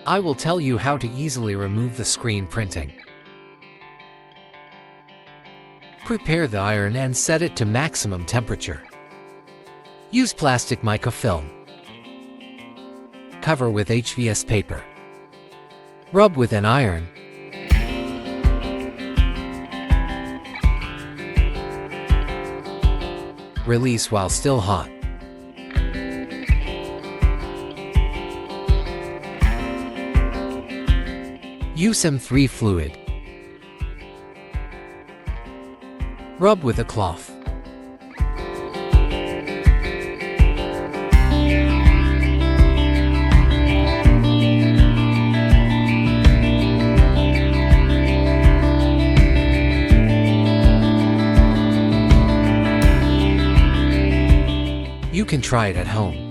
I will tell you how to easily remove the screen printing. Prepare the iron and set it to maximum temperature. Use plastic mica film. Cover with HVS paper. Rub with an iron. Release while still hot. Use M3 fluid. Rub with a cloth. You can try it at home.